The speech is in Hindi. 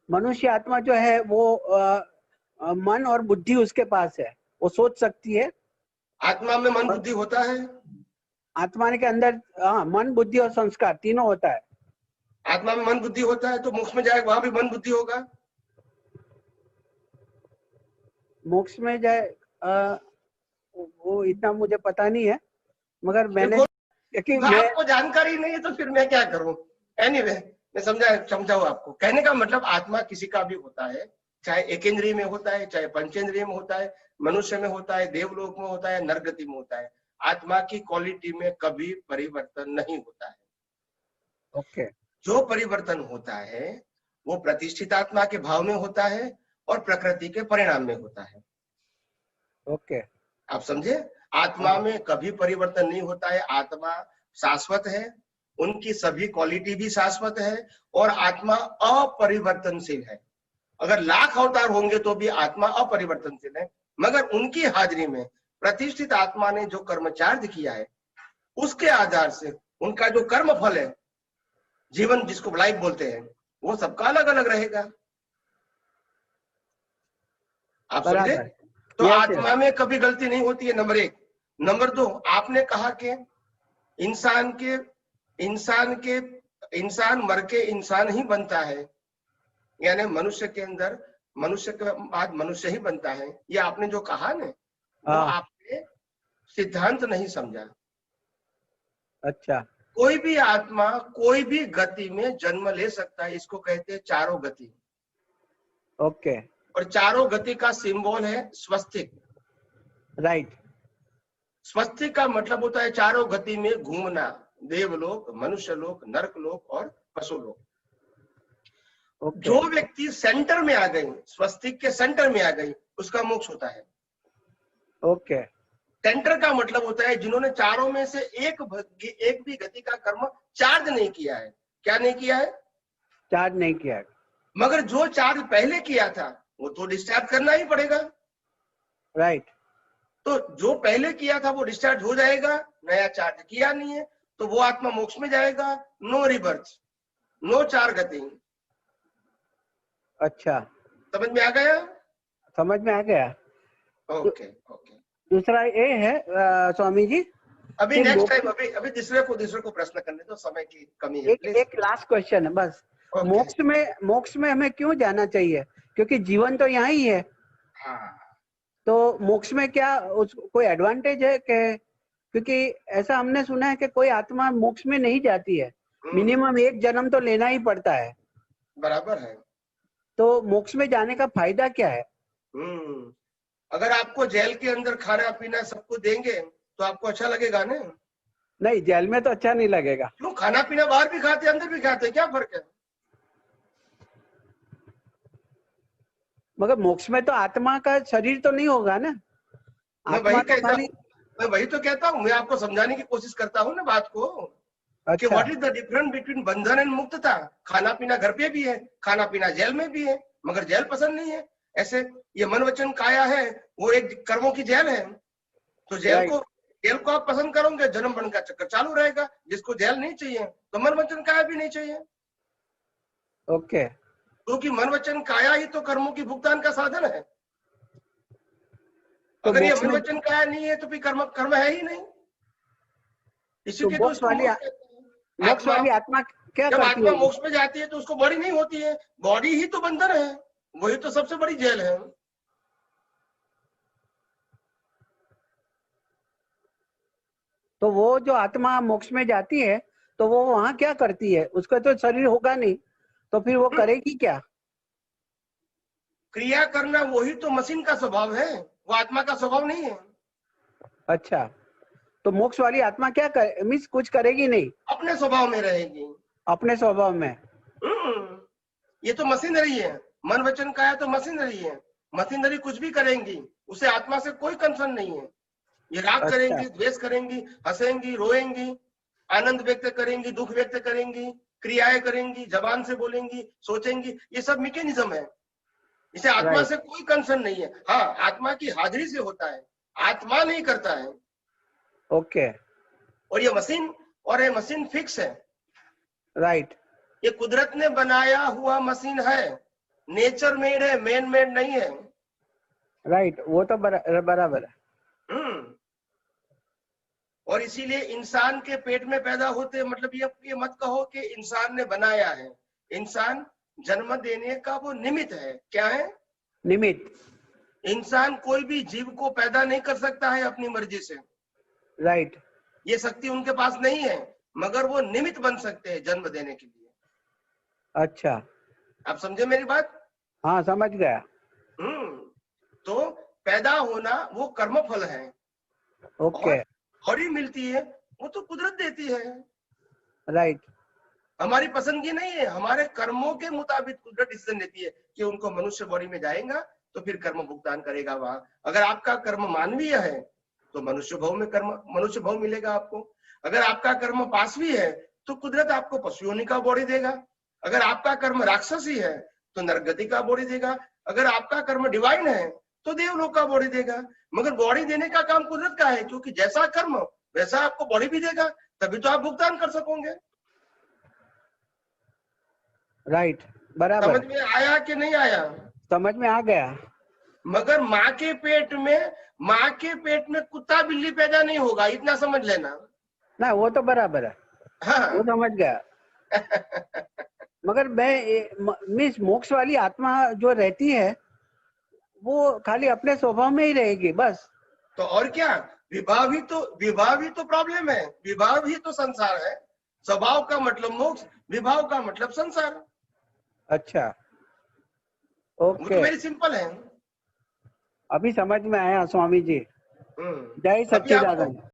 मनुष्य आत्मा जो है वो मन और बुद्धि उसके पास है, वो सोच सकती है। आत्मा में मन बुद्धि होता है? आत्मा के अंदर हाँ, मन बुद्धि और संस्कार तीनों होता है। आत्मा में मन बुद्धि होता है तो मोक्ष में जाएगा, वहां भी मन बुद्धि होगा? मोक्ष में जाए वो इतना मुझे पता नहीं है, मगर मैंने आपको जानकारी नहीं है तो फिर मैं क्या करूं? एनीवे, मैं समझाऊं आपको। कहने का मतलब आत्मा किसी का भी होता है, चाहे एकेंद्रिय में होता है, चाहे पंचेंद्रिय में होता है, मनुष्य में होता है, देवलोक में होता है, नरगति में होता है। आत्मा की क्वालिटी में कभी परिवर्तन नहीं होता है। ओके। जो परिवर्तन होता है वो प्रतिष्ठित आत्मा के भाव में होता है और प्रकृति के परिणाम में होता है। ओके, आप समझे? आत्मा में कभी परिवर्तन नहीं होता है। आत्मा शाश्वत है, उनकी सभी क्वालिटी भी शाश्वत है और आत्मा अपरिवर्तनशील है। अगर लाख अवतार होंगे तो भी आत्मा अपरिवर्तनशील है, मगर उनकी हाजिरी में प्रतिष्ठित आत्मा ने जो कर्मचार्य किया है उसके आधार से उनका जो कर्म फल है, जीवन जिसको लाइफ बोलते हैं, वो सबका अलग अलग रहेगा। आप समझे? तो आत्मा में कभी गलती नहीं होती है, नंबर एक। नंबर दो, आपने कहा कि इंसान मर के इंसान ही बनता है, यानी मनुष्य के अंदर मनुष्य के बाद मनुष्य ही बनता है। ये आपने जो कहा ना, वो आपने सिद्धांत नहीं समझा। अच्छा। कोई भी आत्मा कोई भी गति में जन्म ले सकता है, इसको कहते हैं चारों गति। ओके। और चारों गति का सिंबल है स्वस्तिक। राइट। स्वस्तिक का मतलब होता है चारों गति में घूमना, देवलोक, मनुष्य लोक, नरक लोक और पशु लोक। जो व्यक्ति सेंटर में आ गई, स्वस्तिक के सेंटर में आ गई, उसका मोक्ष होता है। ओके। सेंटर का मतलब होता है जिन्होंने चारों में से एक भी गति का कर्म चार्ज नहीं किया है। क्या नहीं किया है? चार्ज नहीं किया है। मगर जो चार्ज पहले किया था वो तो डिस्चार्ज करना ही पड़ेगा। राइट। तो जो पहले किया था वो डिस्चार्ज हो जाएगा, नया चार्ज किया नहीं है तो वो आत्मा मोक्ष में जाएगा। नो रिबर्थ, नो चार गति। अच्छा, समझ में आ गया? समझ में आ गया। Okay okay. दूसरा ये है स्वामी जी, अभी नेक्स्ट टाइम अभी दूसरे को प्रश्न करने दो, समय की कमी है। एक लास्ट क्वेश्चन है बस। मोक्ष में हमें क्यों जाना चाहिए? क्योंकि जीवन तो यहाँ ही है। हाँ। तो मोक्ष में क्या कोई एडवांटेज है? क्योंकि ऐसा हमने सुना है कि कोई आत्मा मोक्ष में नहीं जाती है, मिनिमम एक जन्म तो लेना ही पड़ता है। बराबर है। तो मोक्ष में जाने का फायदा क्या है? अगर आपको जेल के अंदर खाना पीना सब कुछ देंगे तो आपको अच्छा लगेगा ना? नहीं, जेल में तो अच्छा नहीं लगेगा। क्यों? खाना पीना बाहर भी खाते अंदर भी खाते, क्या फर्क है? मगर मोक्ष में तो आत्मा का शरीर तो नहीं होगा ना। मैं वही तो कहता हूँ, मैं आपको समझाने की कोशिश करता हूँ ना बात को। अच्छा। कि what is the difference between बंधन एंड मुक्तता? खाना पीना घर पे भी है, खाना पीना जेल में भी है, मगर जेल पसंद नहीं है। ऐसे ये मन वचन काया है, वो एक कर्मों की जेल है। तो जेल को आप पसंद करोगे, जन्म मरण का चक्कर चालू रहेगा। जिसको जेल नहीं चाहिए तो मन वचन काया भी नहीं चाहिए। ओके। क्योंकि मन वचन काया ही तो कर्मों की भुगतान का साधन है। तो अगर ये मन वचन काया नहीं है तो फिर कर्म है ही नहीं। इसीलिए तो मोक्ष वाली आत्मा क्या जब करती आत्मा मोक्ष में जाती है तो उसको बॉडी नहीं होती है। बॉडी ही तो बंधन है, वही तो सबसे बड़ी जेल है। तो वो जो आत्मा मोक्ष में जाती है तो वो वहां क्या करती है? उसका तो शरीर होगा नहीं, तो फिर वो करेगी क्या? क्रिया करना वही तो मशीन का स्वभाव है, वो आत्मा का स्वभाव नहीं है। अच्छा, तो मोक्ष वाली आत्मा क्या मीन्स कुछ करेगी नहीं, अपने स्वभाव में रहेगी। अपने स्वभाव में। ये तो मशीनरी है। मन वचन काया तो मशीनरी है। मशीनरी कुछ भी करेंगी, उसे आत्मा से कोई कंसर्न नहीं है। ये राग करेंगी, द्वेष करेंगी, हंसेंगी, रोएंगी, आनंद व्यक्त करेंगी, दुख व्यक्त करेंगी, क्रियाएं करेंगी, जबान से बोलेंगी, सोचेंगी, ये सब मैकेनिज्म है। इसे आत्मा से कोई कंसर्न नहीं है। हाँ, आत्मा की हाजिरी से होता है, आत्मा नहीं करता है। ओके। और ये मशीन फिक्स है। राइट। ये कुदरत ने बनाया हुआ मशीन है। नेचर मेड है, मैन मेड नहीं है। राइट, वो तो बराबर है। और इसीलिए इंसान के पेट में पैदा होते, मतलब ये मत कहो कि इंसान ने बनाया है। इंसान जन्म देने का वो निमित्त है। क्या है? निमित्त। इंसान कोई भी जीव को पैदा नहीं कर सकता है अपनी मर्जी से। राइट। ये शक्ति उनके पास नहीं है, मगर वो निमित्त बन सकते हैं जन्म देने के लिए। अच्छा, आप समझे मेरी बात? हाँ समझ गया। तो पैदा होना वो कर्म फल है। ओके। बॉडी मिलती है वो तो कुदरत देती है। राइट। हमारी पसंद की नहीं है, हमारे कर्मों के मुताबिक कुदरत डिसीजन लेती है कि उनको मनुष्य बॉडी में जाएगा तो फिर कर्म भुगतान करेगा वहां। अगर आपका कर्म मानवीय है तो मनुष्य भाव मिलेगा आपको। अगर आपका कर्म पाशवी है तो कुदरत आपको पशु योनि का बॉडी देगा। अगर आपका कर्म राक्षसी है तो नरगति का बॉडी देगा। अगर आपका कर्म डिवाइन है तो देवलोक का बॉडी देगा। मगर बॉडी देने का काम कुदरत का है, क्योंकि जैसा कर्म वैसा आपको बॉडी भी देगा, तभी तो आप भुगतान कर सकोगे। राइट, बराबर। समझ में आया कि नहीं आया? समझ में आ गया। मगर माँ के पेट में कुत्ता बिल्ली पैदा नहीं होगा, इतना समझ लेना। ना वो तो बराबर है। हाँ। वो समझ गया। मगर मिस मोक्ष वाली आत्मा जो रहती है वो खाली अपने स्वभाव में ही रहेगी बस। तो और क्या, विवाह भी तो प्रॉब्लम है। विवाह भी तो संसार है। स्वभाव का मतलब मोक्ष, विवाह का मतलब संसार। अच्छा, वो ओके। तो वेरी सिंपल है। अभी समझ में आया स्वामी जी। जय अभी आपको सच्चिदानंद।